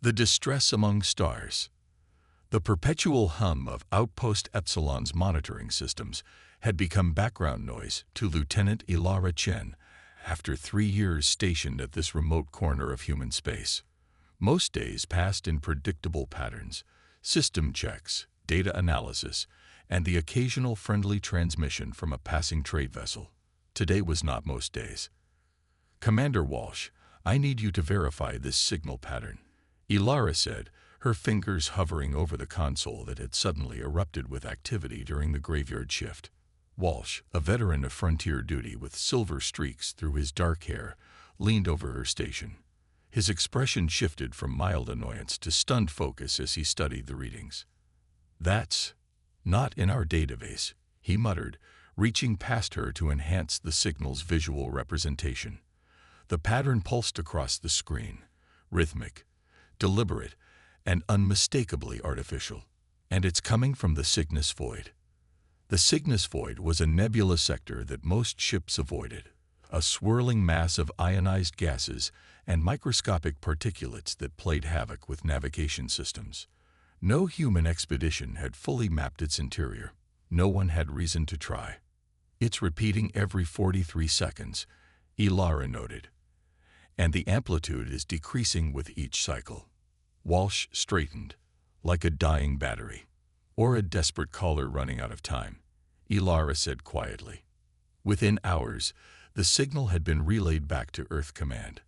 The distress among stars. The perpetual hum of Outpost Epsilon's monitoring systems had become background noise to Lieutenant Ilara Chen after 3 years stationed at this remote corner of human space. Most days passed in predictable patterns: system checks, data analysis, and the occasional friendly transmission from a passing trade vessel. Today was not most days. "Commander Walsh, I need you to verify this signal pattern," Ilara said, her fingers hovering over the console that had suddenly erupted with activity during the graveyard shift. Walsh, a veteran of frontier duty with silver streaks through his dark hair, leaned over her station. His expression shifted from mild annoyance to stunned focus as he studied the readings. "That's not in our database," he muttered, reaching past her to enhance the signal's visual representation. The pattern pulsed across the screen, rhythmic, deliberate, and unmistakably artificial. "And it's coming from the Cygnus Void." The Cygnus Void was a nebula sector that most ships avoided, a swirling mass of ionized gases and microscopic particulates that played havoc with navigation systems. No human expedition had fully mapped its interior. No one had reason to try. "It's repeating every 43 seconds, Ilara noted, "and the amplitude is decreasing with each cycle." Walsh straightened, "Like a dying battery, or a desperate caller running out of time," Ilara said quietly. Within hours, the signal had been relayed back to Earth Command.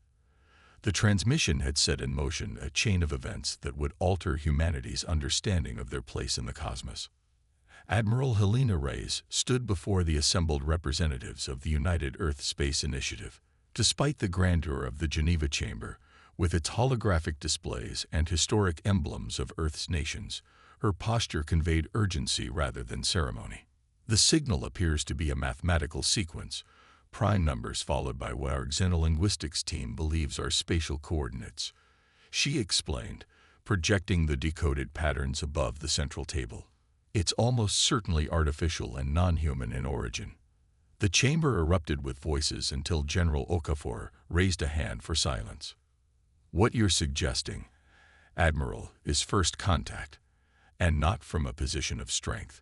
The transmission had set in motion a chain of events that would alter humanity's understanding of their place in the cosmos. Admiral Helena Reyes stood before the assembled representatives of the United Earth Space Initiative. Despite the grandeur of the Geneva Chamber, with its holographic displays and historic emblems of Earth's nations, her posture conveyed urgency rather than ceremony. "The signal appears to be a mathematical sequence, prime numbers followed by what our xenolinguistics team believes are spatial coordinates," she explained, projecting the decoded patterns above the central table. "It's almost certainly artificial and non-human in origin." The chamber erupted with voices until General Okafor raised a hand for silence. "What you're suggesting, Admiral, is first contact, and not from a position of strength.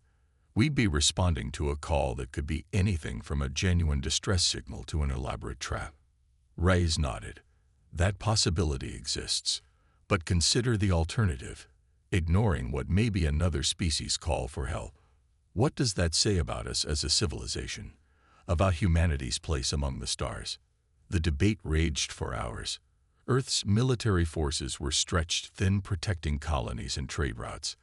We'd be responding to a call that could be anything from a genuine distress signal to an elaborate trap." Reyes nodded. "That possibility exists, but consider the alternative, ignoring what may be another species' call for help. What does that say about us as a civilization, about humanity's place among the stars?" The debate raged for hours. Earth's military forces were stretched thin, protecting colonies and trade routes.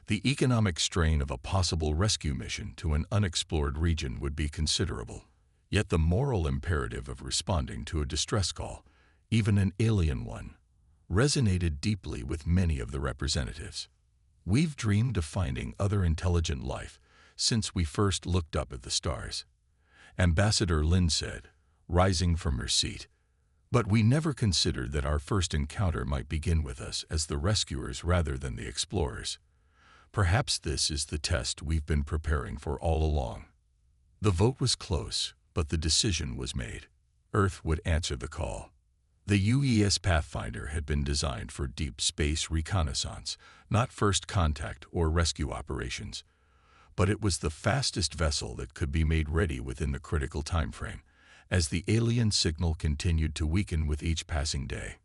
The economic strain of a possible rescue mission to an unexplored region would be considerable. Yet the moral imperative of responding to a distress call, even an alien one, resonated deeply with many of the representatives. "We've dreamed of finding other intelligent life since we first looked up at the stars," Ambassador Lin said, rising from her seat. "But we never considered that our first encounter might begin with us as the rescuers rather than the explorers. Perhaps this is the test we've been preparing for all along." The vote was close, but the decision was made. Earth would answer the call. The UES Pathfinder had been designed for deep space reconnaissance, not first contact or rescue operations. But it was the fastest vessel that could be made ready within the critical time frame, as the alien signal continued to weaken with each passing day.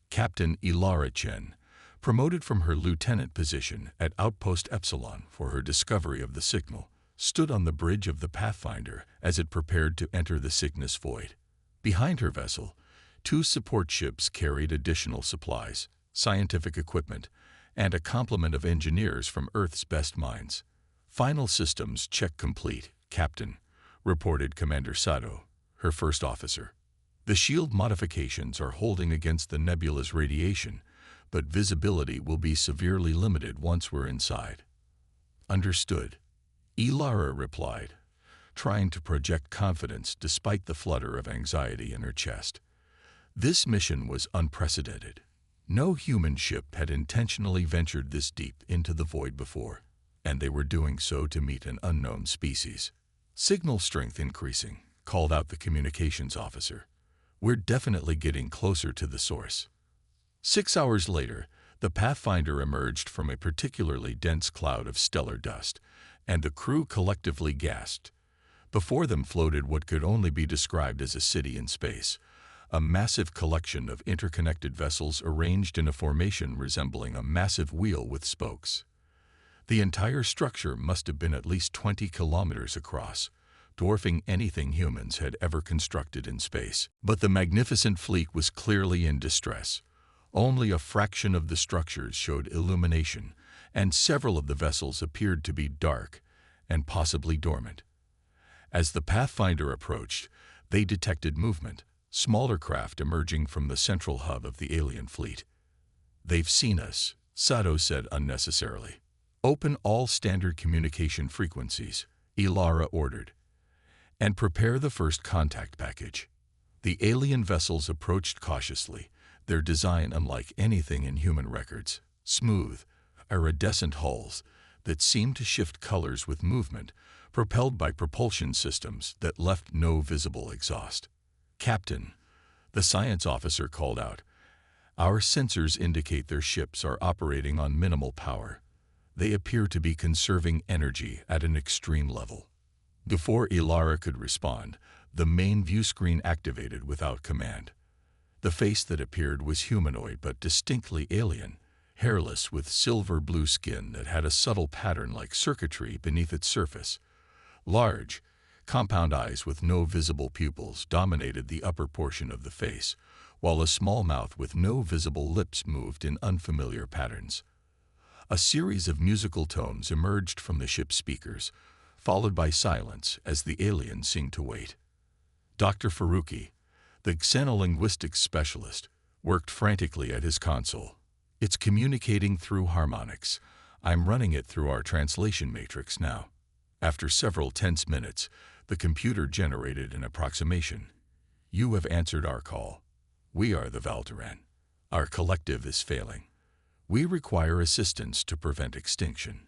Captain Ilara Chen, promoted from her lieutenant position at Outpost Epsilon for her discovery of the signal, stood on the bridge of the Pathfinder as it prepared to enter the Cygnus Void. Behind her vessel, 2 support ships carried additional supplies, scientific equipment, and a complement of engineers from Earth's best minds. "Final systems check complete, Captain," reported Commander Sato, her first officer. "The shield modifications are holding against the nebula's radiation, but visibility will be severely limited once we're inside." "Understood," Ilara replied, trying to project confidence despite the flutter of anxiety in her chest. This mission was unprecedented. No human ship had intentionally ventured this deep into the void before, and they were doing so to meet an unknown species. "Signal strength increasing," called out the communications officer. "We're definitely getting closer to the source." 6 hours later, The Pathfinder emerged from a particularly dense cloud of stellar dust, and the crew collectively gasped. Before them floated what could only be described as a city in space, a massive collection of interconnected vessels arranged in a formation resembling a massive wheel with spokes. The entire structure must have been at least 20 kilometers across, dwarfing anything humans had ever constructed in space. But the magnificent fleet was clearly in distress. Only a fraction of the structures showed illumination, and several of the vessels appeared to be dark and possibly dormant. As the Pathfinder approached, they detected movement, smaller craft emerging from the central hub of the alien fleet. "They've seen us," Sato said unnecessarily. "Open all standard communication frequencies," Ilara ordered, "and prepare the first contact package." The alien vessels approached cautiously, their design unlike anything in human records, smooth, iridescent hulls that seemed to shift colors with movement, propelled by propulsion systems that left no visible exhaust. "Captain," the science officer called out, "our sensors indicate their ships are operating on minimal power. They appear to be conserving energy at an extreme level." Before Ilara could respond, the main view screen activated without command. The face that appeared was humanoid but distinctly alien, hairless with silver-blue skin that had a subtle pattern like circuitry beneath its surface. Large, compound eyes with no visible pupils dominated the upper portion of the face, while a small mouth with no visible lips moved in unfamiliar patterns. A series of musical tones emerged from the ship's speakers, followed by silence as the aliens seemed to wait. Dr. Faruqi, the xenolinguistics specialist, worked frantically at his console. "It's communicating through harmonics. I'm running it through our translation matrix now." After several tense minutes, the computer generated an approximation. "You have answered our call. We are the Valderan. Our collective is failing. We require assistance to prevent extinction."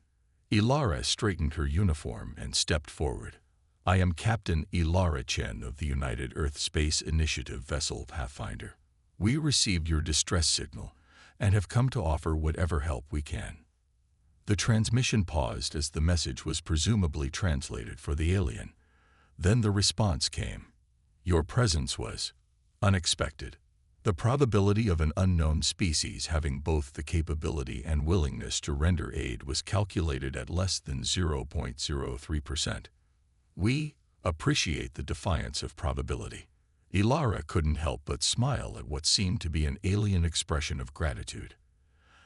Ilara straightened her uniform and stepped forward. "I am Captain Ilara Chen of the United Earth Space Initiative vessel Pathfinder. We received your distress signal and have come to offer whatever help we can." The transmission paused as the message was presumably translated for the alien. Then the response came. "Your presence was unexpected. The probability of an unknown species having both the capability and willingness to render aid was calculated at less than 0.03%. We appreciate the defiance of probability." Ilara couldn't help but smile at what seemed to be an alien expression of gratitude.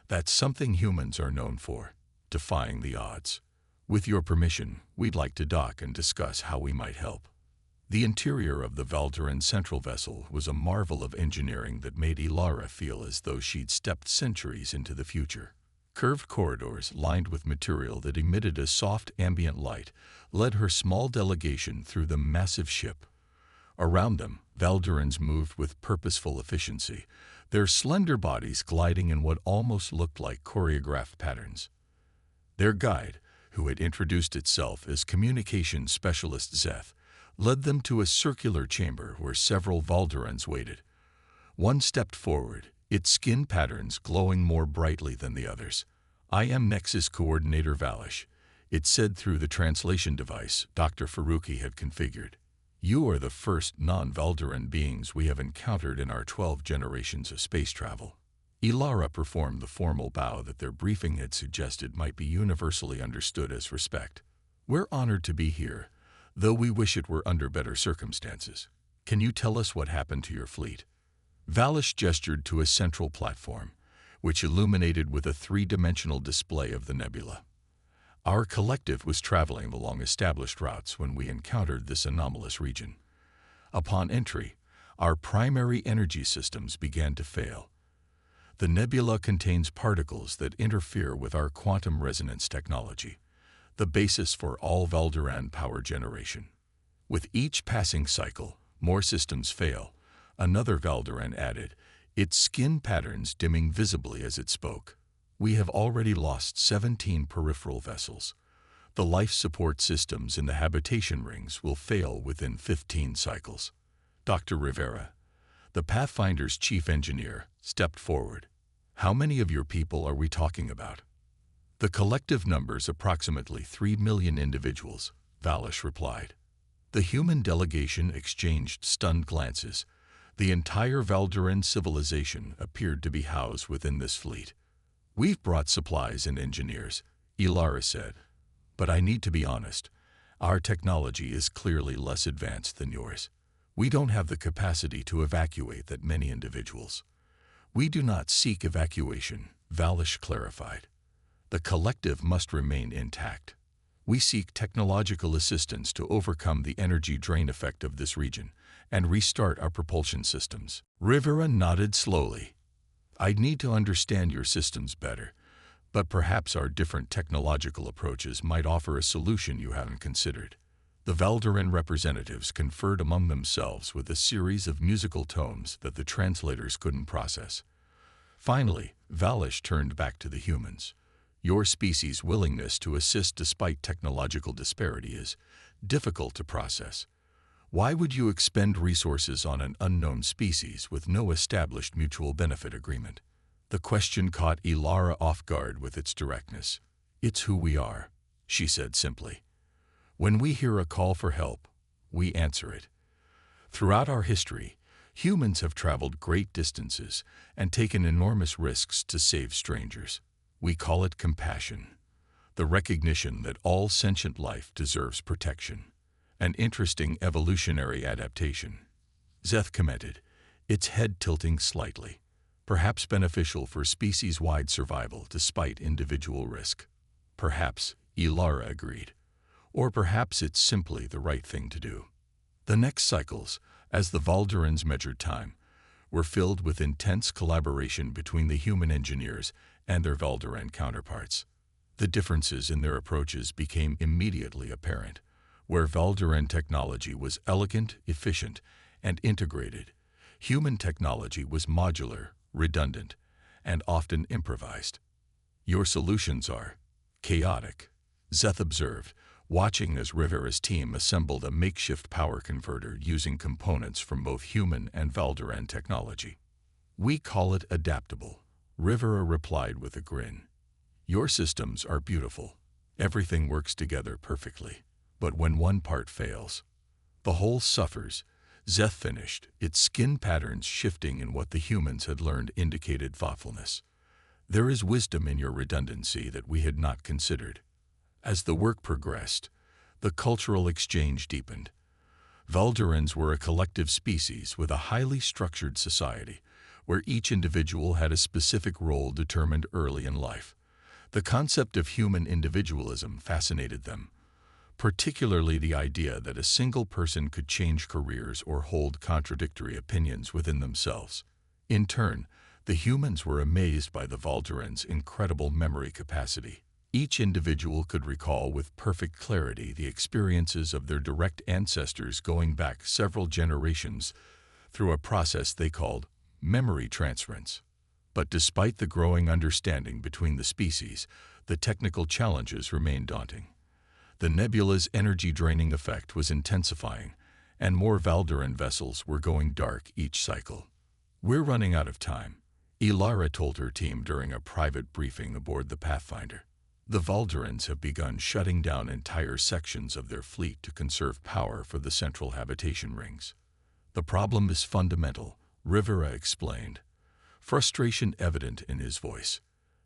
"That's something humans are known for, defying the odds. With your permission, we'd like to dock and discuss how we might help." The interior of the Valderan Central vessel was a marvel of engineering that made Ilara feel as though she'd stepped centuries into the future. Curved corridors lined with material that emitted a soft ambient light led her small delegation through the massive ship. Around them, Valderans moved with purposeful efficiency, their slender bodies gliding in what almost looked like choreographed patterns. Their guide, who had introduced itself as Communication Specialist Zeth, led them to a circular chamber where several Valderans waited. One stepped forward, its skin patterns glowing more brightly than the others. "I am Nexus Coordinator Valish," it said through the translation device Dr. Faruqi had configured. "You are the first non-Valderan beings we have encountered in our 12 generations of space travel." Ilara performed the formal bow that their briefing had suggested might be universally understood as respect. "We're honored to be here, though we wish it were under better circumstances. Can you tell us what happened to your fleet?" Valish gestured to a central platform, which illuminated with a three-dimensional display of the nebula. "Our collective was traveling along established routes when we encountered this anomalous region. Upon entry, our primary energy systems began to fail. The nebula contains particles that interfere with our quantum resonance technology, the basis for all Valderan power generation. With each passing cycle, more systems fail," another Valderan added, its skin patterns dimming visibly as it spoke. "We have already lost 17 peripheral vessels. The life support systems in the habitation rings will fail within 15 cycles." Dr. Rivera, the Pathfinder's chief engineer, stepped forward. How many of your people are we talking about? The collective number's approximately 3 million individuals, Valish replied. The human delegation exchanged stunned glances. The entire Valduran civilization appeared to be housed within this fleet. We've brought supplies and engineers, Ilara said. But I need to be honest. Our technology is clearly less advanced than yours. We don't have the capacity to evacuate that many individuals. We do not seek evacuation, Valish clarified. The collective must remain intact. We seek technological assistance to overcome the energy drain effect of this region and restart our propulsion systems. Rivera nodded slowly. I'd need to understand your systems better, but perhaps our different technological approaches might offer a solution you haven't considered. The Valduran representatives conferred among themselves with a series of musical tones that the translators couldn't process. Finally, Valish turned back to the humans. Your species' willingness to assist despite technological disparity is difficult to process. Why would you expend resources on an unknown species with no established mutual benefit agreement? The question caught Ilara off guard with its directness. It's who we are, she said simply. When we hear a call for help, we answer it. Throughout our history, humans have traveled great distances and taken enormous risks to save strangers. We call it compassion, the recognition that all sentient life deserves protection. An interesting evolutionary adaptation. Zeth commented, its head tilting slightly, perhaps beneficial for species-wide survival despite individual risk. Perhaps, Ilara agreed. Or perhaps it's simply the right thing to do. The next cycles, as the Valdurans measured time, were filled with intense collaboration between the human engineers and their Valduran counterparts. The differences in their approaches became immediately apparent. Where Valduran technology was elegant, efficient, and integrated, human technology was modular, redundant, and often improvised. Your solutions are chaotic, Zeth observed, watching as Rivera's team assembled a makeshift power converter using components from both human and Valduran technology. We call it adaptable, Rivera replied with a grin. Your systems are beautiful. Everything works together perfectly. But when one part fails, the whole suffers, Zeth finished, its skin patterns shifting in what the humans had learned indicated thoughtfulness. There is wisdom in your redundancy that we had not considered. As the work progressed, the cultural exchange deepened. Valdurans were a collective species with a highly structured society, where each individual had a specific role determined early in life. The concept of human individualism fascinated them, particularly the idea that a single person could change careers or hold contradictory opinions within themselves. In turn, the humans were amazed by the Valdurans' incredible memory capacity. Each individual could recall with perfect clarity the experiences of their direct ancestors going back several generations through a process they called memory transference. But despite the growing understanding between the species, the technical challenges remained daunting. The nebula's energy-draining effect was intensifying, and more Valduran vessels were going dark each cycle. We're running out of time, Ilara told her team during a private briefing aboard the Pathfinder. The Valdurans have begun shutting down entire sections of their fleet to conserve power for the central habitation rings. The problem is fundamental, Rivera explained, frustration evident in his voice.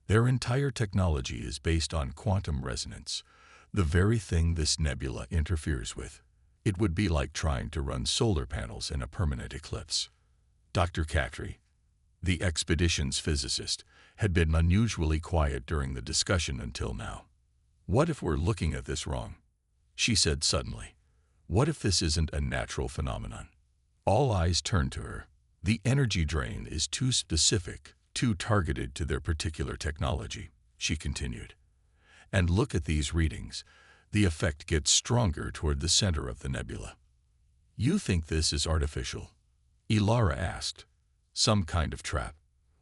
Their entire technology is based on quantum resonance, the very thing this nebula interferes with. It would be like trying to run solar panels in a permanent eclipse. Dr. Catry, the expedition's physicist, had been unusually quiet during the discussion until now. What if we're looking at this wrong? She said suddenly. What if this isn't a natural phenomenon? All eyes turned to her. The energy drain is too specific, too targeted to their particular technology, she continued. And look at these readings. The effect gets stronger toward the center of the nebula. You think this is artificial? Ilara asked. Some kind of trap.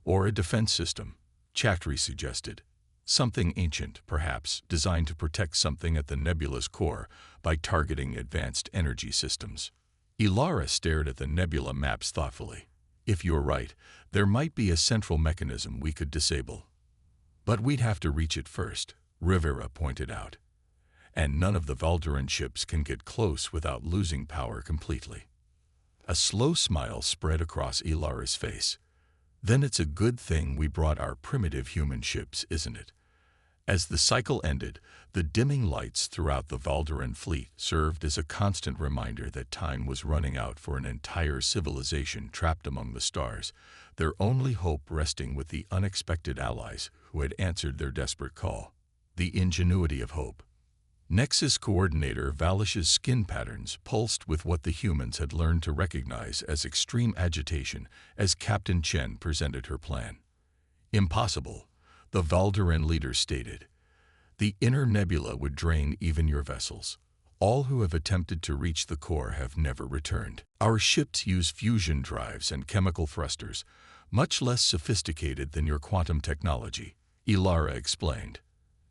Or a defense system, Chatri suggested. Something ancient, perhaps, designed to protect something at the nebula's core by targeting advanced energy systems. Ilara stared at the nebula maps thoughtfully. If you're right, there might be a central mechanism we could disable. But we'd have to reach it first, Rivera pointed out. And none of the Valderan ships can get close without losing power completely. A slow smile spread across Ilara's face. Then it's a good thing we brought our primitive human ships, isn't it? As the cycle ended, the dimming lights throughout the Valderan fleet served as a constant reminder that time was running out for an entire civilization trapped among the stars, their only hope resting with the unexpected allies who had answered their desperate call. The ingenuity of hope. Nexus Coordinator Valish's skin patterns pulsed with what the humans had learned to recognize as extreme agitation as Captain Chen presented her plan. Impossible, the Valderan leader stated. The inner nebula would drain even your vessels. All who have attempted to reach the core have never returned. Our ships use fusion drives and chemical thrusters, much less sophisticated than your quantum technology, Ilara explained.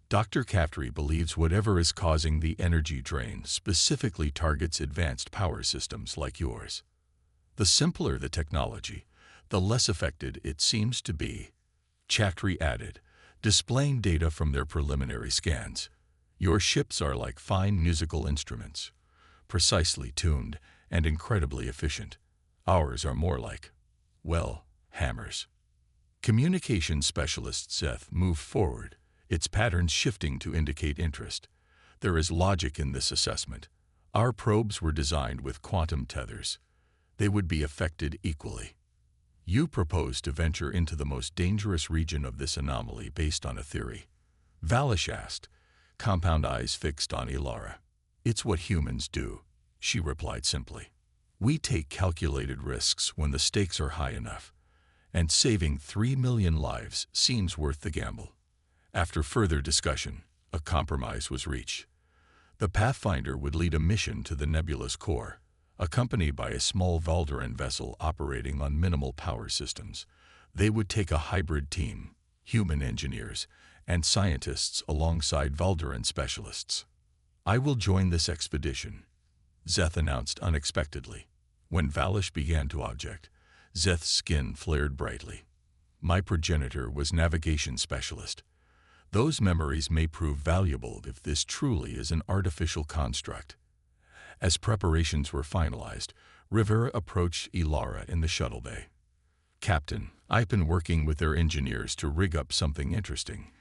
Dr. Caftry believes whatever is causing the energy drain specifically targets advanced power systems like yours. The simpler the technology, the less affected it seems to be, Caftry added, displaying data from their preliminary scans. Your ships are like fine musical instruments, precisely tuned and incredibly efficient. Ours are more like, well, hammers. Communication specialist Seth moved forward, its patterns shifting to indicate interest. There is logic in this assessment. Our probes were designed with quantum tethers. They would be affected equally. You propose to venture into the most dangerous region of this anomaly based on a theory. Valish asked, compound eyes fixed on Ilara. It's what humans do, she replied simply. We take calculated risks when the stakes are high enough, and saving 3 million lives seems worth the gamble. After further discussion, a compromise was reached. The Pathfinder would lead a mission to the nebula's core, accompanied by a small Valderan vessel operating on minimal power systems. They would take a hybrid team, human engineers and scientists alongside Valderan specialists. I will join this expedition, Zeth announced unexpectedly. When Valish began to object, Zeth's skin flared brightly. My progenitor was navigation specialist. Those memories may prove valuable if this truly is an artificial construct. As preparations were finalized, Rivera approached Ilara in the shuttle bay. Captain, I've been working with their engineers to rig up something interesting,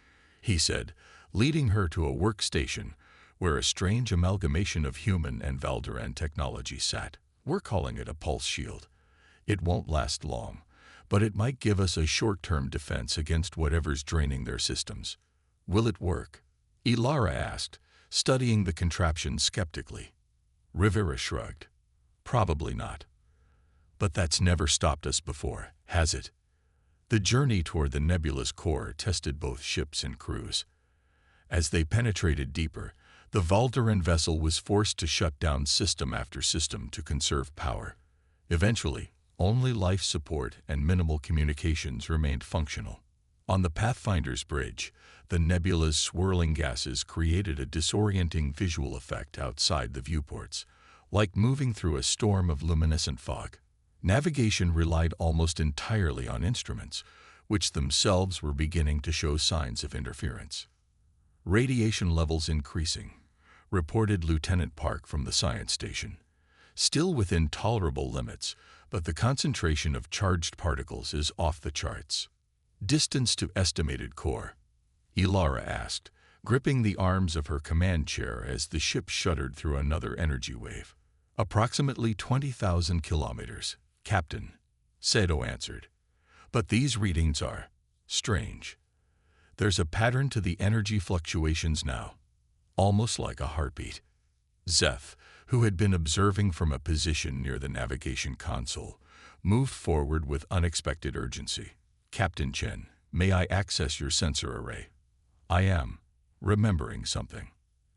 he said, leading her to a workstation where a strange amalgamation of human and Valderan technology sat. We're calling it a pulse shield. It won't last long, but it might give us a short-term defense against whatever's draining their systems. Will it work? Ilara asked, studying the contraption skeptically. Rivera shrugged. Probably not. But that's never stopped us before, has it? The journey toward the nebula's core tested both ships and crews. As they penetrated deeper, the Valderan vessel was forced to shut down system after system to conserve power. Eventually, only life support and minimal communications remained functional. On the Pathfinder's bridge, the nebula's swirling gases created a disorienting visual effect outside the viewports, like moving through a storm of luminescent fog. Navigation relied almost entirely on instruments, which themselves were beginning to show signs of interference. Radiation levels increasing, reported Lieutenant Park from the science station. Still within tolerable limits, but the concentration of charged particles is off the charts. Distance to estimated core, Ilara asked, gripping the arms of her command chair as the ship shuddered through another energy wave. Approximately 20,000 kilometers, Captain, Sato answered. But these readings are strange. There's a pattern to the energy fluctuations now, almost like a heartbeat. Zeth, who had been observing from a position near the navigation console, moved forward with unexpected urgency. Captain Chen, may I access your sensor array? I am remembering something.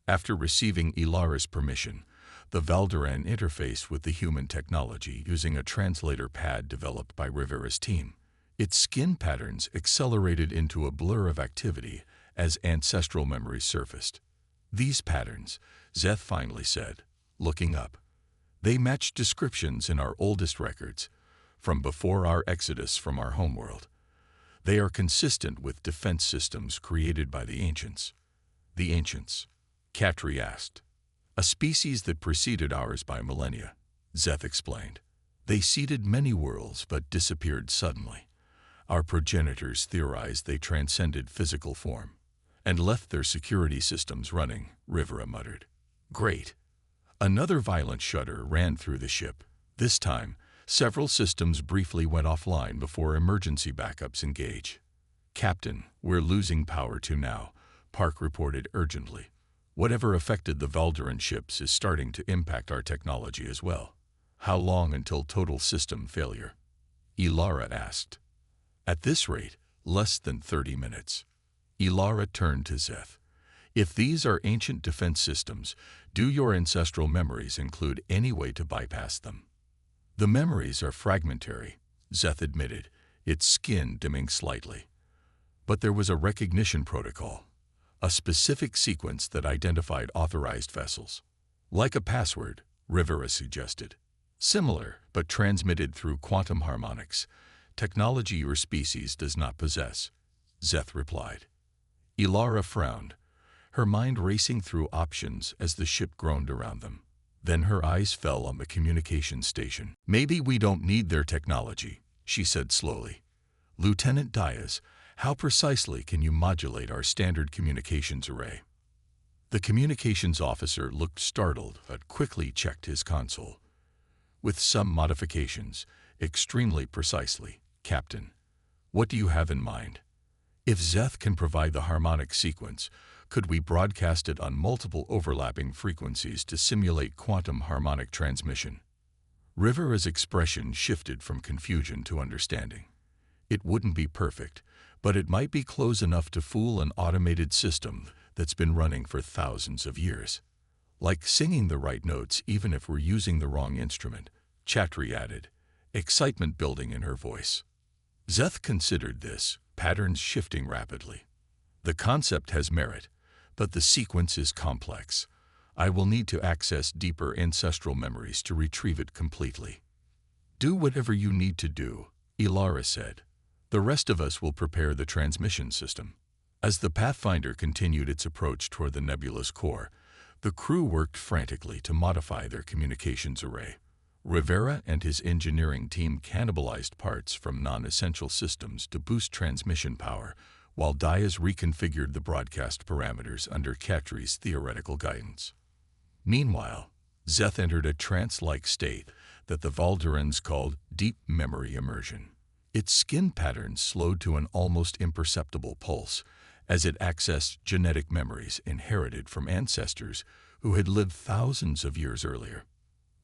After receiving Ilara's permission, the Valderan interfaced with the human technology using a translator pad developed by Rivera's team. Its skin patterns accelerated into a blur of activity as ancestral memories surfaced. These patterns, Zeth finally said, looking up. They matched descriptions in our oldest records. from before our exodus from our homeworld. They are consistent with defense systems created by the ancients. The ancients? Katri asked. A species that preceded ours by millennia, Zeth explained. They seeded many worlds but disappeared suddenly. Our progenitors theorized they transcended physical form and left their security systems running, Rivera muttered. Great. Another violent shudder ran through the ship. This time, several systems briefly went offline before emergency backups engage. Captain, we're losing power to now, Park reported urgently. Whatever affected the Valderan ships is starting to impact our technology as well. How long until total system failure? Ilara asked. At this rate, less than 30 minutes. Ilara turned to Zeth. If these are ancient defense systems, do your ancestral memories include any way to bypass them? The memories are fragmentary, Zeth admitted, its skin dimming slightly. But there was a recognition protocol, a specific sequence that identified authorized vessels. Like a password, Rivera suggested. Similar, but transmitted through quantum harmonics. Technology your species does not possess, Zeth replied. Ilara frowned, her mind racing through options as the ship groaned around them. Then her eyes fell on the communications station. Maybe we don't need their technology, she said slowly. Lieutenant Diaz, how precisely can you modulate our standard communications array? The communications officer looked startled but quickly checked his console. With some modifications, extremely precisely, Captain. What do you have in mind? If Zeth can provide the harmonic sequence, could we broadcast it on multiple overlapping frequencies to simulate quantum harmonic transmission? Rivera's expression shifted from confusion to understanding. It wouldn't be perfect, but it might be close enough to fool an automated system that's been running for thousands of years. Like singing the right notes even if we're using the wrong instrument, Chatri added, excitement building in her voice. Zeth considered this, patterns shifting rapidly. The concept has merit, but the sequence is complex. I will need to access deeper ancestral memories to retrieve it completely. Do whatever you need to do, Ilara said. The rest of us will prepare the transmission system. As the Pathfinder continued its approach toward the nebulous core, the crew worked frantically to modify their communications array. Rivera and his engineering team cannibalized parts from non-essential systems to boost transmission power, while Diaz reconfigured the broadcast parameters under Katri's theoretical guidance. Meanwhile, Zeth entered a trance-like state that the Valderans called deep memory immersion. Its skin patterns slowed to an almost imperceptible pulse as it accessed genetic memories inherited from ancestors who had lived thousands of years earlier.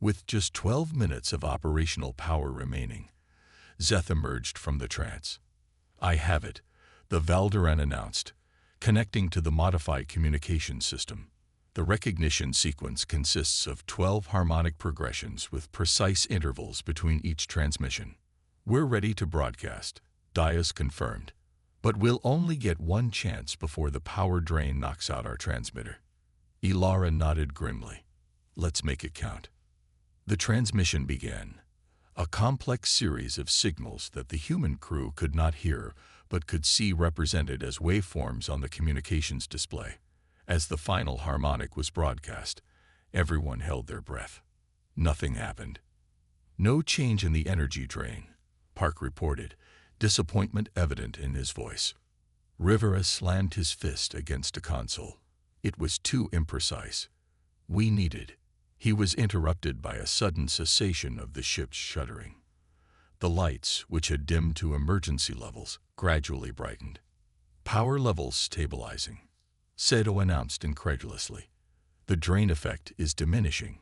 With just 12 minutes of operational power remaining, Zeth emerged from the trance. I have it, the Valderan announced, connecting to the modified communication system. The recognition sequence consists of 12 harmonic progressions with precise intervals between each transmission. We're ready to broadcast, Diaz confirmed, but we'll only get one chance before the power drain knocks out our transmitter. Ilara nodded grimly. Let's make it count. The transmission began, a complex series of signals that the human crew could not hear but could see represented as waveforms on the communications display. As the final harmonic was broadcast, everyone held their breath. Nothing happened. No change in the energy drain, Park reported, disappointment evident in his voice. Rivera slammed his fist against a console. It was too imprecise. We needed. He was interrupted by a sudden cessation of the ship's shuddering. The lights, which had dimmed to emergency levels, gradually brightened. Power levels stabilizing, Sato announced incredulously. The drain effect is diminishing.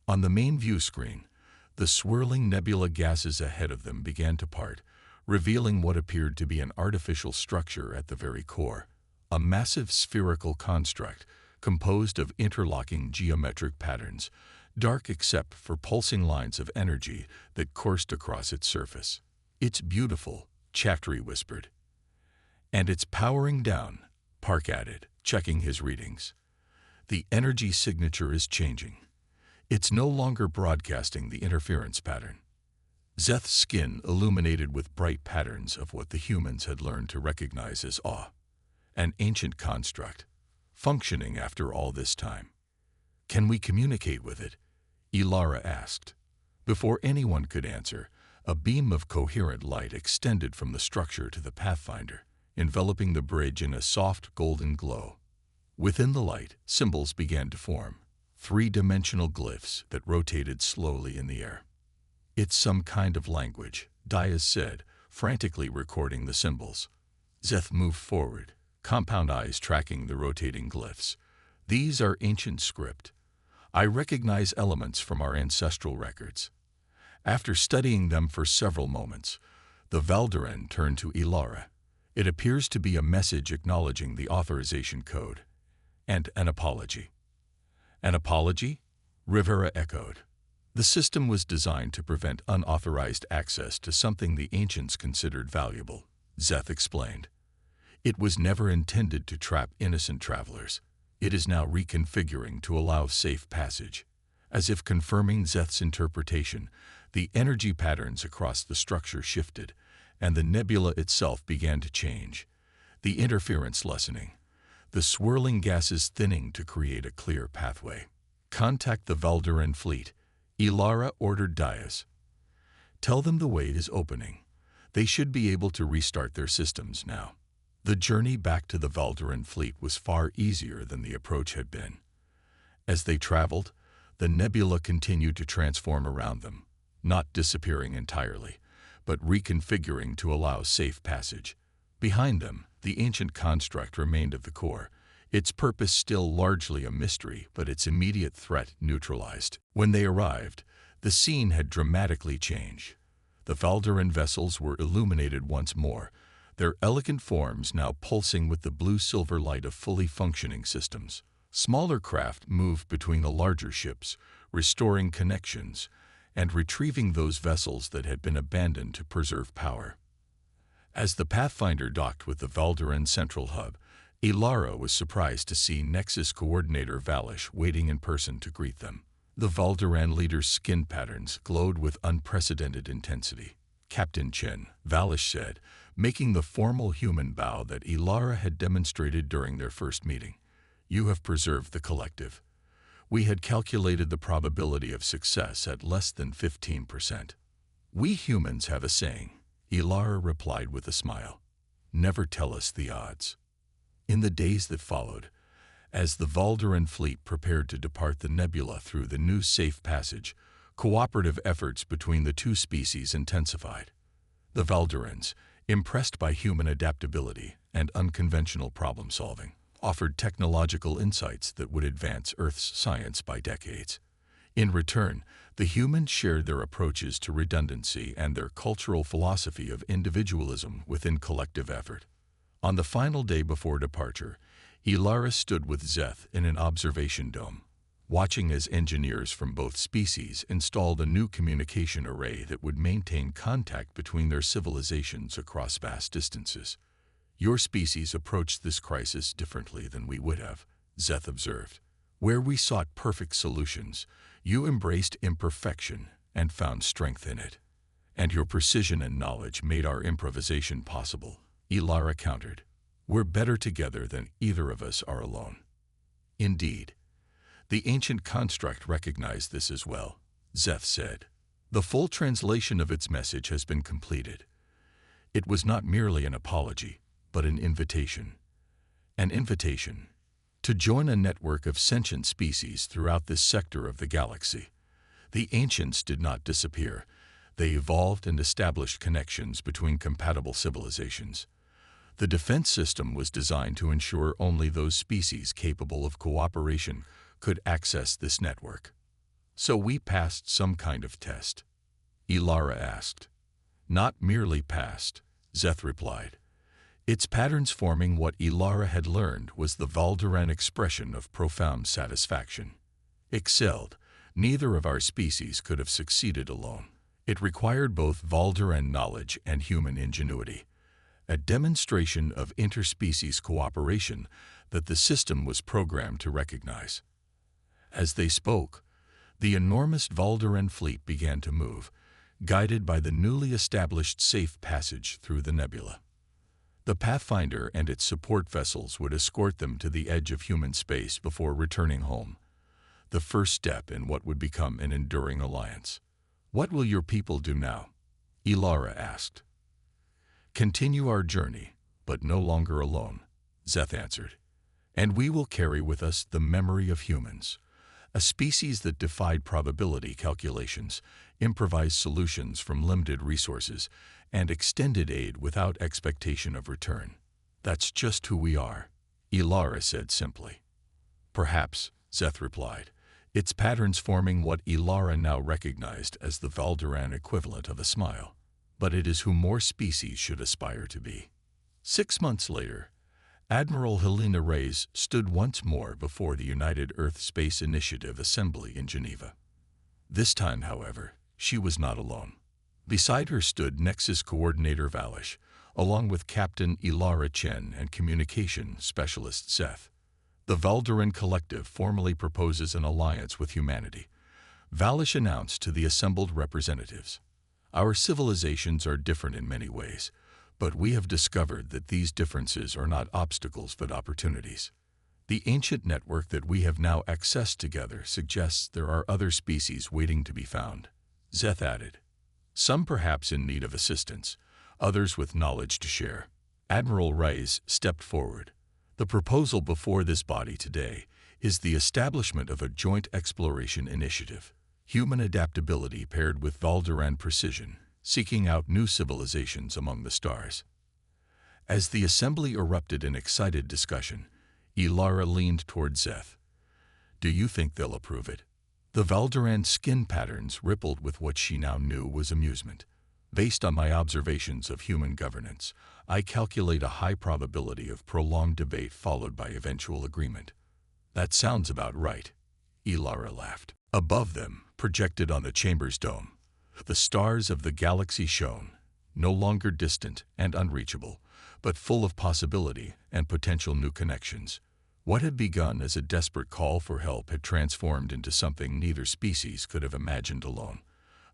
On the main view screen, the swirling nebula gases ahead of them began to part, revealing what appeared to be an artificial structure at the very core, a massive spherical construct composed of interlocking geometric patterns, dark except for pulsing lines of energy that coursed across its surface. It's beautiful, Chatri whispered. And it's powering down, Park added, checking his readings. The energy signature is changing. It's no longer broadcasting the interference pattern. Zeth's skin illuminated with bright patterns of what the humans had learned to recognize as awe, an ancient construct, functioning after all this time. "Can we communicate with it?" Ilara asked. Before anyone could answer, a beam of coherent light extended from the structure to the Pathfinder, enveloping the bridge in a soft golden glow. Within the light, symbols began to form, three-dimensional glyphs that rotated slowly in the air. "It's some kind of language," Diaz said, frantically recording the symbols. Zeth moved forward, compound eyes tracking the rotating glyphs. "These are ancient script. I recognize elements from our ancestral records." After studying them for several moments, the Valderan turned to Ilara. "It appears to be a message acknowledging the authorization code. And an apology." "An apology?" Rivera echoed. "The system was designed to prevent unauthorized access to something the ancients considered valuable," Zeth explained. "It was never intended to trap innocent travelers. It is now reconfiguring to allow safe passage." As if confirming Zeth's interpretation, the energy patterns across the structure shifted, and the nebula itself began to change, the interference lessening, the swirling gases thinning to create a clear pathway. "Contact the Valderan fleet," Ilara ordered Diaz. "Tell them the way is opening. They should be able to restart their systems now." The journey back to the Valderan fleet was far easier than the approach had been. As they traveled, the nebula continued to transform around them, not disappearing entirely, but reconfiguring to allow safe passage. Behind them, the ancient construct remained at the core, its purpose still largely a mystery, but its immediate threat neutralized. When they arrived, the scene had dramatically changed. The Valderan vessels were illuminated once more, their elegant forms now pulsing with the blue-silver light of fully functioning systems. Smaller craft moved between the larger ships, restoring connections and retrieving those vessels that had been abandoned to preserve power. As the Pathfinder docked with the Valderan Central Hub, Ilara was surprised to see Nexus Coordinator Valish waiting in person to greet them. The Valderan leader's skin patterns glowed with unprecedented intensity. "Captain Chen," Valish said, making the formal human bow that Ilara had demonstrated during their first meeting. "You have preserved the collective. We had calculated the probability of success at less than 15%. "We humans have a saying," Ilara replied with a smile. "Never tell us the odds." In the days that followed, as the Valderan fleet prepared to depart the nebula through the new safe passage, cooperative efforts between the two species intensified. The Valderans, impressed by human adaptability and unconventional problem-solving, offered technological insights that would advance Earth's science by decades. In return, the humans shared their approaches to redundancy and their cultural philosophy of individualism within collective effort. On the final day before departure, Ilara stood with Zeth in an observation dome, watching as engineers from both species installed a new communication array that would maintain contact between their civilizations across vast distances. "Your species approached this crisis differently than we would have," Zeth observed. "Where we sought perfect solutions, you embraced imperfection and found strength in it. And your precision and knowledge made our improvisation possible," Ilara countered. "We're better together than either of us are alone." Indeed, the ancient construct recognized this as well, Zeth said. "The full translation of its message has been completed. It was not merely an apology, but an invitation. An invitation to join a network of sentient species throughout this sector of the galaxy. The ancients did not disappear. They evolved and established connections between compatible civilizations. The defense system was designed to ensure only those species capable of cooperation could access this network. So we passed some kind of test?" Ilara asked. "Not merely passed," Zeth replied. Its patterns forming what Ilara had learned was the Valderan expression of profound satisfaction. "Excelled. Neither of our species could have succeeded alone. It required both Valderan knowledge and human ingenuity, a demonstration of interspecies cooperation that the system was programmed to recognize." As they spoke, the enormous Valderan fleet began to move, guided by the newly established safe passage through the nebula. The Pathfinder and its support vessels would escort them to the edge of human space before returning home, the first step in what would become an enduring alliance. "What will your people do now?" Ilara asked. "Continue our journey, but no longer alone," Zeth answered. "And we will carry with us the memory of humans, a species that defied probability calculations, improvised solutions from limited resources, and extended aid without expectation of return. That's just who we are," Ilara said simply. "Perhaps," Zeth replied, its patterns forming what Ilara now recognized as the Valderan equivalent of a smile. "But it is who more species should aspire to be." 6 months later, Admiral Helena Reyes stood once more before the United Earth Space Initiative Assembly in Geneva. This time, however, she was not alone. Beside her stood Nexus Coordinator Valish, along with Captain Ilara Chen and Communication Specialist Zeth. "The Valderan Collective formally proposes an alliance with humanity," Valish announced to the assembled representatives. "Our civilizations are different in many ways, but we have discovered that these differences are not obstacles but opportunities. The ancient network that we have now accessed together suggests there are other species waiting to be found," Zeth added. "Some perhaps in need of assistance, others with knowledge to share." Admiral Reyes stepped forward. "The proposal before this body today is the establishment of a joint exploration initiative, human adaptability paired with Valderan precision, seeking out new civilizations among the stars." As the assembly erupted in excited discussion, Ilara leaned toward Zeth. "Do you think they'll approve it?" The Valderan skin patterns rippled with what she now knew was amusement. "Based on my observations of human governance, I calculate a high probability of prolonged debate followed by eventual agreement." "That sounds about right," Ilara laughed. Above them, projected on the chamber's dome, the stars of the galaxy shone, no longer distant and unreachable, but full of possibility and potential new connections. What had begun as a desperate call for help had transformed into something neither species could have imagined alone.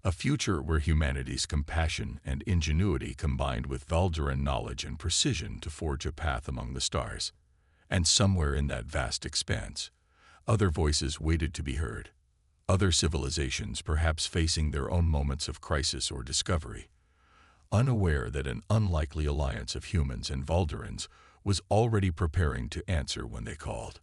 A future where humanity's compassion and ingenuity combined with Valderan knowledge and precision to forge a path among the stars. And somewhere in that vast expanse, other voices waited to be heard. Other civilizations perhaps facing their own moments of crisis or discovery, unaware that an unlikely alliance of humans and Valderans was already preparing to answer when they called.